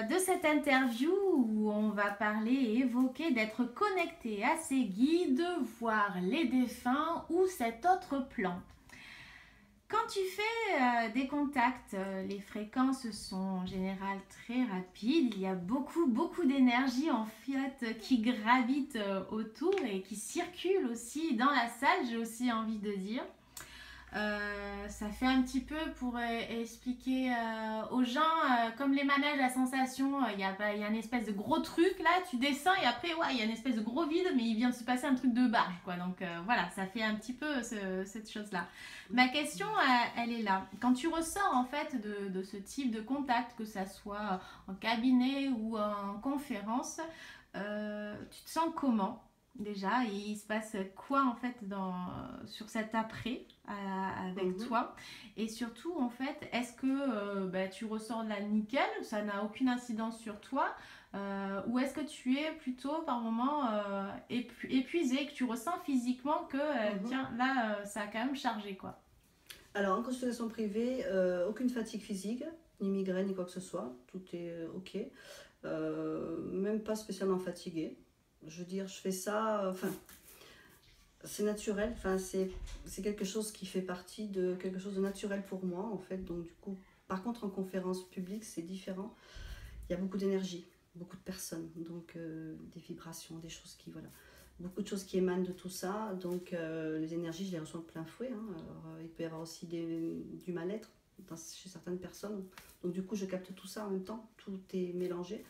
de cette interview où on va parler et évoquer d'être connecté à ses guides, voir les défunts ou cet autre plan. Quand tu fais des contacts, les fréquences sont en général très rapides. Il y a beaucoup d'énergie en fait qui gravite autour et qui circule aussi dans la salle, j'ai aussi envie de dire. Ça fait un petit peu pour expliquer aux gens, comme les manèges à sensation, il y a une espèce de gros truc là, tu descends et après ouais, il y a une espèce de gros vide, mais il vient de se passer un truc de barge quoi. Donc voilà, ça fait un petit peu cette chose là. Ma question elle est là. Quand tu ressors en fait de ce type de contact, que ça soit en cabinet ou en conférence, tu te sens comment? Déjà, il se passe quoi en fait sur cet après avec toi? Et surtout, en fait, est-ce que tu ressors de la nickel, ça n'a aucune incidence sur toi, ou est-ce que tu es plutôt par moment épuisé, que tu ressens physiquement que tiens, là, ça a quand même chargé quoi? Alors, en consultation privée, aucune fatigue physique, ni migraine, ni quoi que ce soit. Tout est ok. Même pas spécialement fatiguée. Je veux dire, je fais ça, enfin, c'est naturel, enfin, c'est quelque chose qui fait partie de quelque chose de naturel pour moi, en fait. Donc, du coup, par contre, en conférence publique, c'est différent. Il y a beaucoup d'énergie, beaucoup de personnes, donc des vibrations, des choses qui, voilà. Beaucoup de choses qui émanent de tout ça, donc les énergies, je les reçois de plein fouet. Hein. Alors, il peut y avoir aussi du mal-être chez certaines personnes. Donc, du coup, je capte tout ça en même temps, tout est mélangé.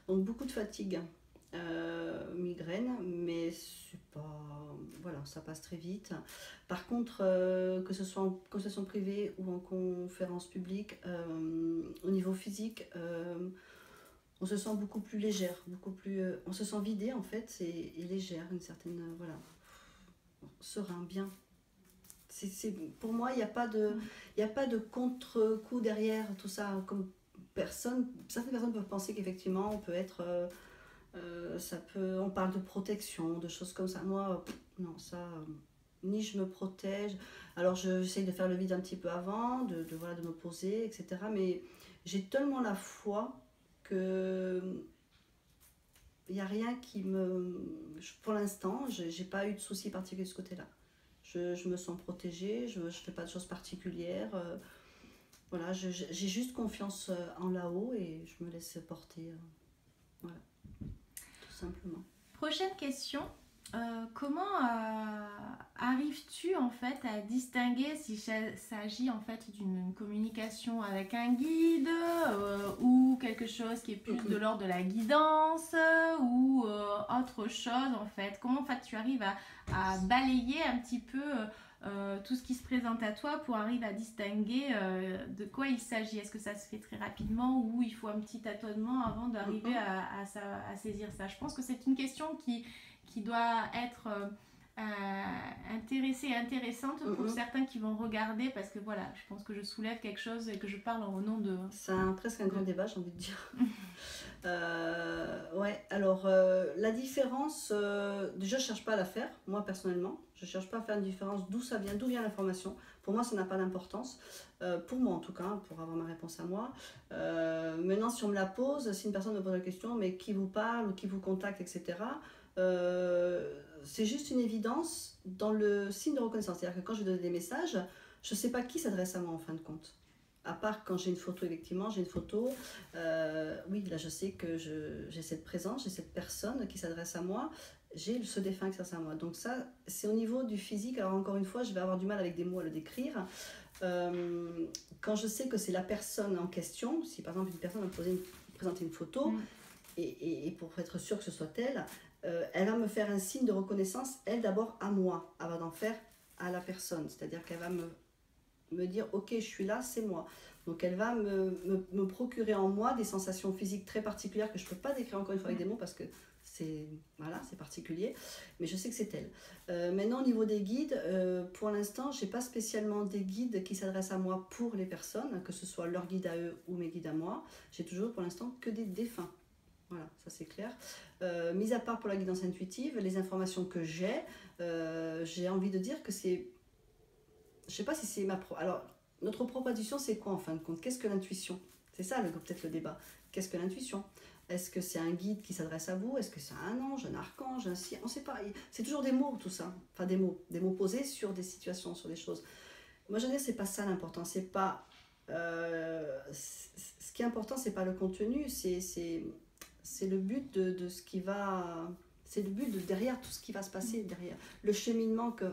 Donc, beaucoup de fatigue. Migraine, mais c'est pas, voilà, ça passe très vite. Par contre, que ce soit en consultation privée ou en conférence publique, au niveau physique, on se sent beaucoup plus légère, beaucoup plus, on se sent vidé en fait et légère, une certaine, voilà, serein, bien. Pour moi, il n'y a pas de contre-coup derrière tout ça. Comme certaines personnes peuvent penser qu'effectivement, on peut être on parle de protection, de choses comme ça. Moi, non, ça, ni je me protège. Alors, j'essaye de faire le vide un petit peu avant, voilà, de me poser, etc. Mais j'ai tellement la foi que il n'y a rien qui me. Pour l'instant, je n'ai pas eu de soucis particuliers de ce côté-là. Je me sens protégée, je ne fais pas de choses particulières. Voilà, j'ai juste confiance en là-haut et je me laisse porter. Voilà, tout simplement. Prochaine question. Comment arrives-tu en fait à distinguer si s'agit en fait d'une communication avec un guide ou quelque chose qui est plus de l'ordre de la guidance ou autre chose en fait? Comment en fait tu arrives à balayer un petit peu tout ce qui se présente à toi pour arriver à distinguer de quoi il s'agit? Est-ce que ça se fait très rapidement ou il faut un petit tâtonnement avant d'arriver à saisir ça? Je pense que c'est une question qui doit être intéressante pour certains qui vont regarder parce que voilà, je pense que je soulève quelque chose et que je parle au nom de... C'est presque un grand débat, j'ai envie de dire. Ouais, alors la différence, déjà je cherche pas à la faire, moi personnellement, je cherche pas à faire une différence d'où ça vient, d'où vient l'information. Pour moi, ça n'a pas d'importance, pour moi en tout cas, pour avoir ma réponse à moi. Maintenant, si on me la pose, si une personne me pose la question, mais qui vous parle ou qui vous contacte, etc., c'est juste une évidence dans le signe de reconnaissance. C'est-à-dire que quand je donne des messages, je ne sais pas qui s'adresse à moi en fin de compte. À part quand j'ai une photo, effectivement, j'ai une photo. Oui, là je sais que j'ai cette présence, j'ai cette personne qui s'adresse à moi, j'ai ce défunt qui s'adresse à moi. Donc ça, c'est au niveau du physique. Alors encore une fois, je vais avoir du mal avec des mots à le décrire. Quand je sais que c'est la personne en question, si par exemple une personne me présentait une photo, et pour être sûr que ce soit elle va me faire un signe de reconnaissance, elle d'abord à moi, avant d'en faire à la personne. C'est-à-dire qu'elle va me dire ok, je suis là, c'est moi. Donc elle va me procurer en moi des sensations physiques très particulières que je ne peux pas décrire encore une fois avec des mots parce que c'est particulier, mais je sais que c'est elle. Maintenant au niveau des guides, pour l'instant je n'ai pas spécialement des guides qui s'adressent à moi pour les personnes, que ce soit leur guide à eux ou mes guides à moi. J'ai toujours pour l'instant que des défunts. Voilà, ça c'est clair. Mis à part pour la guidance intuitive, les informations que j'ai envie de dire que c'est... Je ne sais pas si c'est Alors, notre proposition, c'est quoi en fin de compte? Qu'est-ce que l'intuition? C'est ça peut-être le débat. Qu'est-ce que l'intuition? Est-ce que c'est un guide qui s'adresse à vous? Est-ce que c'est un ange, un archange, un ciel? On ne sait pas. C'est toujours des mots, tout ça. Enfin, des mots posés sur des situations, sur des choses. Moi, je veux dire, c'est pas ça l'important. C'est pas... ce qui est important, c'est pas le contenu, c'est le but de ce qui va... C'est le but de derrière tout ce qui va se passer, derrière le cheminement que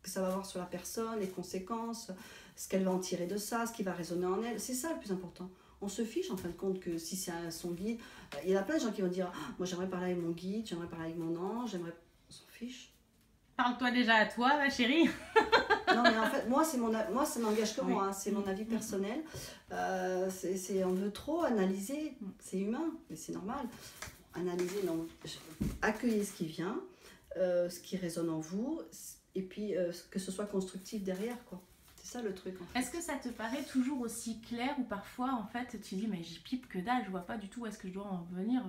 ça va avoir sur la personne, les conséquences, ce qu'elle va en tirer de ça, ce qui va résonner en elle. C'est ça le plus important. On se fiche en fin de compte que si c'est son guide, il y en a plein de gens qui vont dire ah, moi j'aimerais parler avec mon guide, j'aimerais parler avec mon ange, j'aimerais... On s'en fiche. Parle-toi déjà à toi, ma chérie. Non mais en fait moi ça n'engage que moi, hein, c'est mon avis personnel. On veut trop analyser, c'est humain, mais c'est normal. Analyser, non, accueillez ce qui vient, ce qui résonne en vous, et puis que ce soit constructif derrière, quoi. C'est ça le truc. En fait. Est-ce que ça te paraît toujours aussi clair ou parfois en fait tu dis mais j'y pipe que dalle, je vois pas du tout où est-ce que je dois en venir,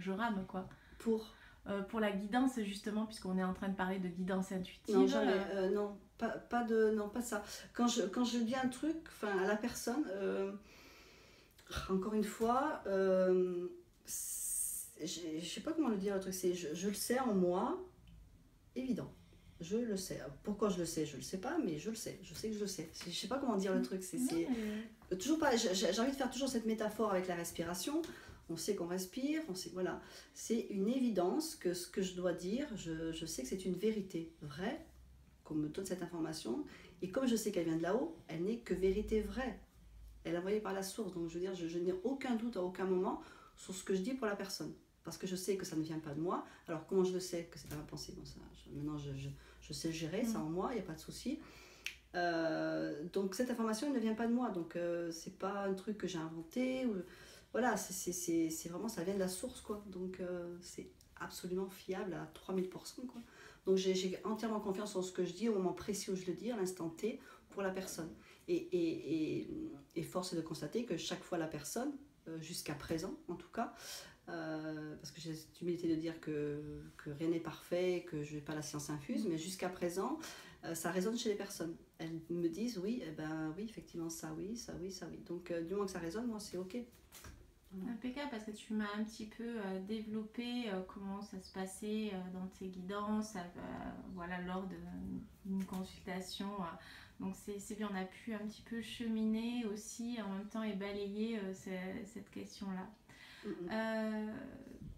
je rame quoi. Pour la guidance justement, puisqu'on est en train de parler de guidance intuitive. Non, jamais, non, pas ça. Quand je dis un truc, enfin à la personne, encore une fois, je sais pas comment le dire le truc, c'est je le sais en moi, évident. Je le sais. Pourquoi je le sais? Je le sais pas, mais je le sais. Je sais que je le sais. Je sais pas comment dire le truc. Toujours pas. J'ai envie de faire toujours cette métaphore avec la respiration. On sait qu'on respire, on sait, voilà. C'est une évidence que ce que je dois dire, je sais que c'est une vérité vraie, qu'on me donne cette information. Et comme je sais qu'elle vient de là-haut, elle n'est que vérité vraie. Elle est envoyée par la source. Donc je veux dire, je n'ai aucun doute à aucun moment sur ce que je dis pour la personne. Parce que je sais que ça ne vient pas de moi. Alors comment je le sais que c'est pas ma pensée? Bon, ça, maintenant je sais le gérer, ça en moi, il n'y a pas de souci. Donc cette information elle ne vient pas de moi. Donc c'est pas un truc que j'ai inventé. Voilà, c'est vraiment, ça vient de la source, quoi. Donc c'est absolument fiable à 3000%, quoi. Donc j'ai entièrement confiance en ce que je dis au moment précis où je le dis, à l'instant T, pour la personne. Et force est de constater que chaque fois la personne, jusqu'à présent en tout cas, parce que j'ai cette humilité de dire que rien n'est parfait, que je n'ai pas la science infuse, mais jusqu'à présent, ça résonne chez les personnes. Elles me disent oui, oui, effectivement, ça oui, ça oui, ça oui. Donc du moment que ça résonne, moi c'est ok. Impeccable, parce que tu m'as un petit peu développé comment ça se passait dans tes guidances, voilà, lors d'une consultation. Donc c'est bien, on a pu un petit peu cheminer aussi en même temps et balayer cette question-là.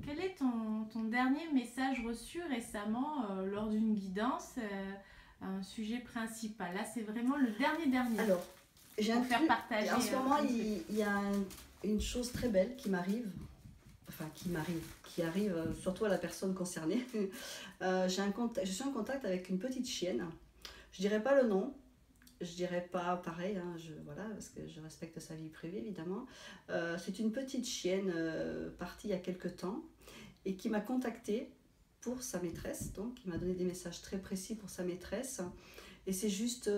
Quel est ton dernier message reçu récemment lors d'une guidance, un sujet principal? Là, c'est vraiment le dernier. Alors, j'ai un faire truc, partager. En ce moment, il y a une chose très belle qui m'arrive, qui arrive surtout à la personne concernée. Je suis en contact avec une petite chienne. Je dirais pas le nom. Je dirais pas pareil, hein, voilà, parce que je respecte sa vie privée évidemment. C'est une petite chienne partie il y a quelque temps et qui m'a contactée pour sa maîtresse, donc qui m'a donné des messages très précis pour sa maîtresse. Et c'est juste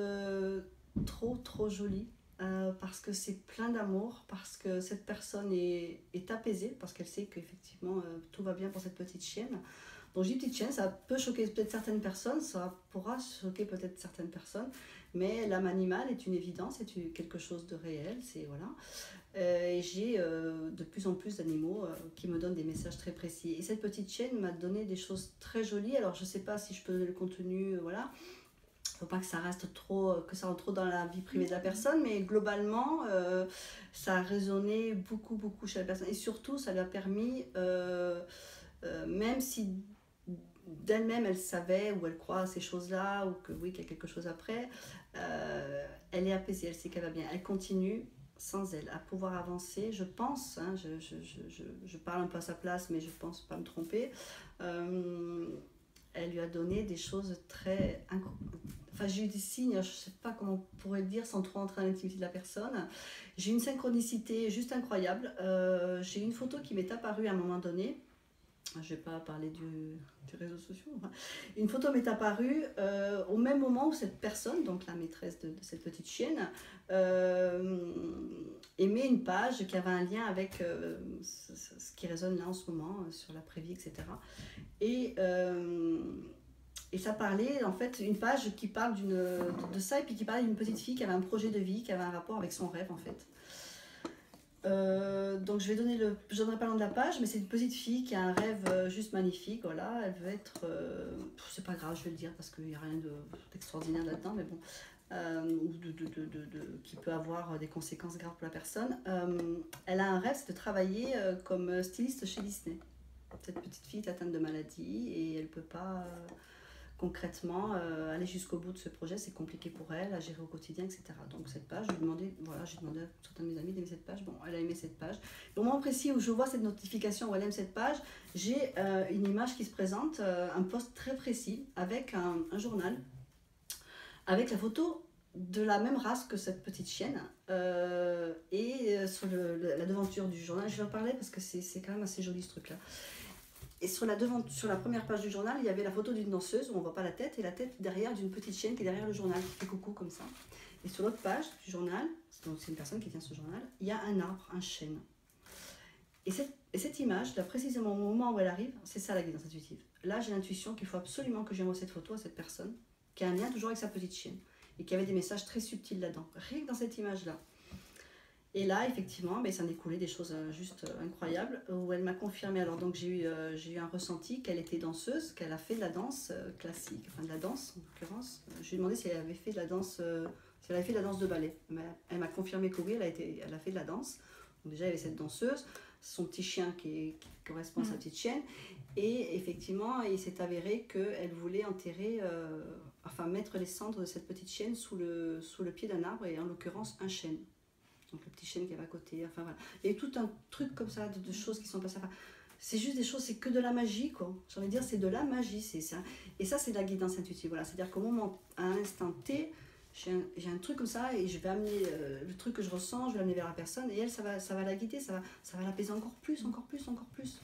trop joli parce que c'est plein d'amour, parce que cette personne est apaisée, parce qu'elle sait qu'effectivement tout va bien pour cette petite chienne. Donc je dis petite chienne, ça peut choquer peut-être certaines personnes, ça pourra choquer peut-être certaines personnes, mais l'âme animale est une évidence, c'est quelque chose de réel, c'est voilà. Et j'ai de plus en plus d'animaux qui me donnent des messages très précis. Et cette petite chienne m'a donné des choses très jolies. Alors je sais pas si je peux donner le contenu, voilà. Faut pas que ça reste trop, que ça rentre trop dans la vie privée de la personne, mais globalement, ça a résonné beaucoup chez la personne. Et surtout, ça lui a permis, même si d'elle-même elle savait ou elle croit à ces choses-là ou que oui qu'il y a quelque chose après, elle est apaisée, elle sait qu'elle va bien, elle continue sans elle à pouvoir avancer, je pense, hein, je parle un peu à sa place mais je pense pas me tromper, elle lui a donné des choses très enfin j'ai eu des signes, je sais pas comment on pourrait le dire sans trop entrer dans l'intimité de la personne, j'ai une synchronicité juste incroyable, j'ai une photo qui m'est apparue à un moment donné. Je ne vais pas parler du réseau social. Une photo m'est apparue au même moment où cette personne, donc la maîtresse de cette petite chienne, aimait une page qui avait un lien avec ce qui résonne là en ce moment, sur l'après-vie, etc. Et ça parlait, en fait, une page qui parle de ça, et puis qui parlait d'une petite fille qui avait un projet de vie, qui avait un rapport avec son rêve, en fait. Donc je donnerai pas le nom de la page, mais c'est une petite fille qui a un rêve juste magnifique, voilà, elle veut être, c'est pas grave, je vais le dire parce qu'il n'y a rien d'extraordinaire là-dedans, mais bon, ou qui peut avoir des conséquences graves pour la personne. Elle a un rêve, c'est de travailler comme styliste chez Disney. Cette petite fille est atteinte de maladie et elle peut pas concrètement aller jusqu'au bout de ce projet, c'est compliqué pour elle à gérer au quotidien, etc. Donc cette page, je lui ai demandé, voilà, j'ai demandé à certains de mes amis d'aimer cette page. Bon, elle a aimé cette page. Au moment précis où je vois cette notification où elle aime cette page, j'ai une image qui se présente, un post très précis avec un journal, avec la photo de la même race que cette petite chienne sur la devanture du journal. Je vais en parler parce que c'est quand même assez joli ce truc-là. Et sur la première page du journal, il y avait la photo d'une danseuse où on ne voit pas la tête et la tête derrière d'une petite chienne qui est derrière le journal, qui fait coucou comme ça. Et sur l'autre page du journal, donc c'est une personne qui tient ce journal, il y a un arbre, un chêne. Et cette image, là précisément au moment où elle arrive, c'est ça la guidance intuitive. Là, j'ai l'intuition qu'il faut absolument que j'envoie cette photo à cette personne qui a un lien toujours avec sa petite chienne et qui avait des messages très subtils là-dedans, rien que dans cette image-là. Et là, effectivement, il s'en découlait des choses juste incroyables, où elle m'a confirmé, alors donc j'ai eu un ressenti qu'elle était danseuse, qu'elle a fait de la danse classique, enfin de la danse en l'occurrence. Je lui ai demandé si elle avait fait de la danse, si elle avait fait de la danse de ballet. Mais elle m'a confirmé que oui, elle a fait de la danse. Donc déjà, il y avait cette danseuse, son petit chien qui correspond à sa petite chienne, et effectivement, il s'est avéré qu'elle voulait enterrer, mettre les cendres de cette petite chienne sous le pied d'un arbre, et en l'occurrence un chêne. Donc le petit chêne qui avait à côté, enfin voilà. Il y a eu tout un truc comme ça, de choses qui sont passées. Enfin, c'est juste des choses, c'est que de la magie, quoi. J'ai envie de dire, c'est de la magie. Et ça, c'est de la guidance intuitive. Voilà. C'est-à-dire qu'au moment, à un instant T, j'ai un truc comme ça et je vais amener le truc que je ressens, je vais l'amener vers la personne et elle, ça va la guider, ça va l'apaiser encore plus, encore plus, encore plus.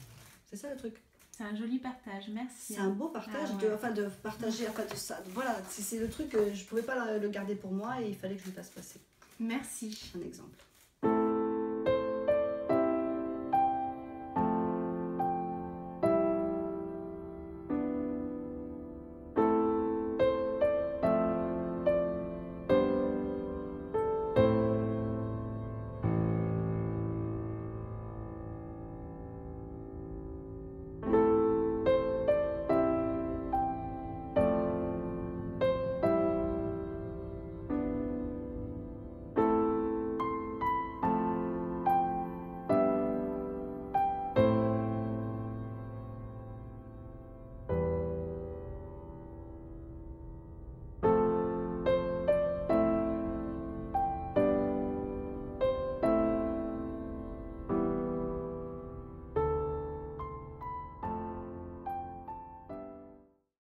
C'est ça le truc. C'est un joli partage, merci. C'est un beau partage, de partager, de ça. Voilà, c'est le truc, je ne pouvais pas le garder pour moi et il fallait que je le fasse passer. Merci. Un exemple.